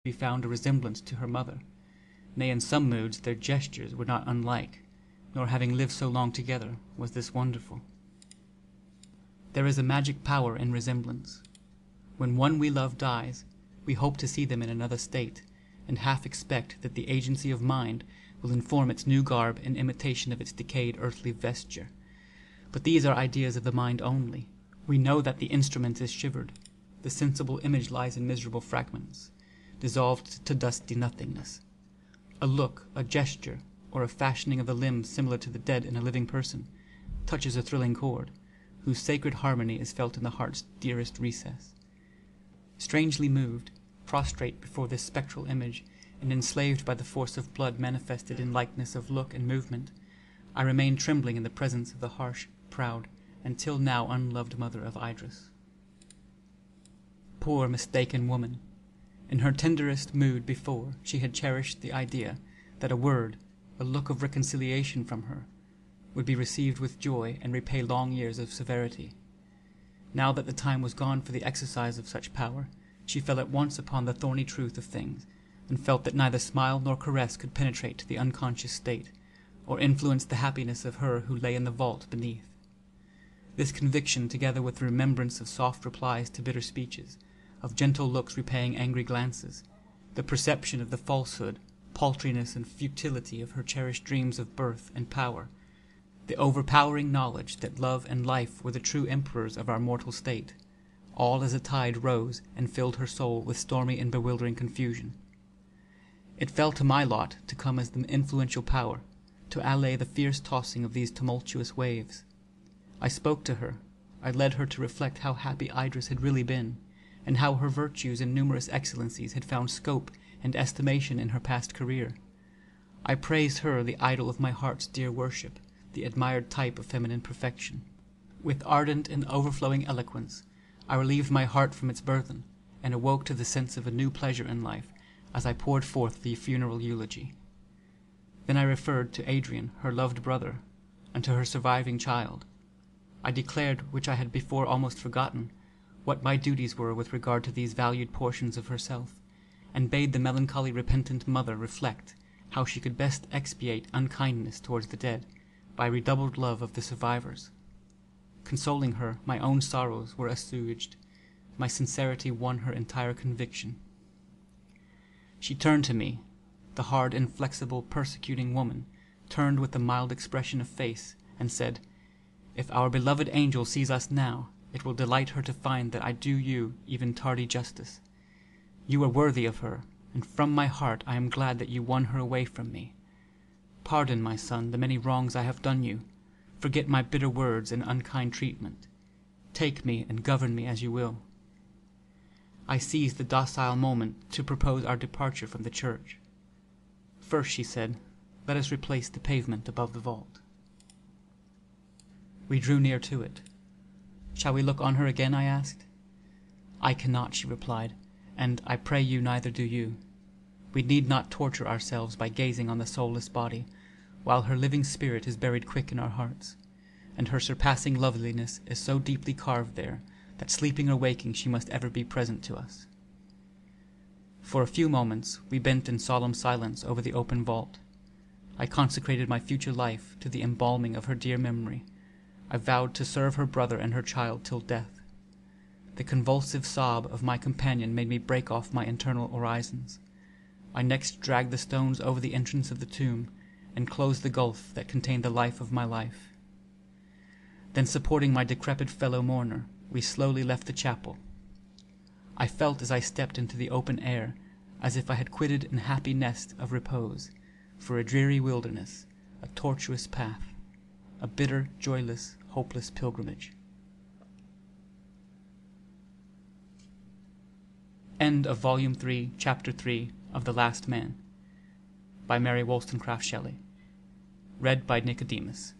be found a resemblance to her mother. Nay, in some moods their gestures were not unlike, nor having lived so long together was this wonderful. There is a magic power in resemblance. When one we love dies, we hope to see them in another state, and half expect that the agency of mind will inform its new garb in imitation of its decayed earthly vesture. But these are ideas of the mind only. We know that the instrument is shivered. The sensible image lies in miserable fragments, dissolved to dusty nothingness. A look, a gesture, or a fashioning of the limbs similar to the dead in a living person, touches a thrilling chord, whose sacred harmony is felt in the heart's dearest recess. Strangely moved, prostrate before this spectral image, and enslaved by the force of blood manifested in likeness of look and movement, I remain trembling in the presence of the harsh, proud, and till now unloved mother of Idris. Poor mistaken woman! In her tenderest mood before, she had cherished the idea that a word, a look of reconciliation from her, would be received with joy and repay long years of severity. Now that the time was gone for the exercise of such power, she fell at once upon the thorny truth of things, and felt that neither smile nor caress could penetrate to the unconscious state, or influence the happiness of her who lay in the vault beneath. This conviction, together with the remembrance of soft replies to bitter speeches, of gentle looks repaying angry glances, the perception of the falsehood, paltriness, and futility of her cherished dreams of birth and power, the overpowering knowledge that love and life were the true emperors of our mortal state, all as a tide rose and filled her soul with stormy and bewildering confusion. It fell to my lot to come as the influential power, to allay the fierce tossing of these tumultuous waves. I spoke to her. I led her to reflect how happy Idris had really been, and how her virtues and numerous excellencies had found scope and estimation in her past career. I praised her, the idol of my heart's dear worship, the admired type of feminine perfection. With ardent and overflowing eloquence, I relieved my heart from its burthen, and awoke to the sense of a new pleasure in life as I poured forth the funeral eulogy. Then I referred to Adrian, her loved brother, and to her surviving child. I declared, which I had before almost forgotten, what my duties were with regard to these valued portions of herself, and bade the melancholy repentant mother reflect how she could best expiate unkindness towards the dead by redoubled love of the survivors. Consoling her, my own sorrows were assuaged. My sincerity won her entire conviction. She turned to me, the hard, inflexible, persecuting woman, turned with a mild expression of face, and said, "If our beloved angel sees us now, it will delight her to find that I do you even tardy justice. You are worthy of her, and from my heart I am glad that you won her away from me. Pardon, my son, the many wrongs I have done you. Forget my bitter words and unkind treatment. Take me and govern me as you will." I seized the docile moment to propose our departure from the church. "First," she said, "let us replace the pavement above the vault." We drew near to it. "Shall we look on her again?" I asked. "I cannot," she replied, "and I pray you neither do you. We need not torture ourselves by gazing on the soulless body, while her living spirit is buried quick in our hearts, and her surpassing loveliness is so deeply carved there that sleeping or waking she must ever be present to us." For a few moments we bent in solemn silence over the open vault. I consecrated my future life to the embalming of her dear memory. I vowed to serve her brother and her child till death. The convulsive sob of my companion made me break off my internal orisons. I next dragged the stones over the entrance of the tomb, and closed the gulf that contained the life of my life. Then, supporting my decrepit fellow mourner, we slowly left the chapel. I felt as I stepped into the open air, as if I had quitted an happy nest of repose, for a dreary wilderness, a tortuous path, a bitter, joyless, hopeless pilgrimage. End of Volume 3, Chapter 3 of The Last Man, by Mary Wollstonecraft Shelley. Read by Nicodemus.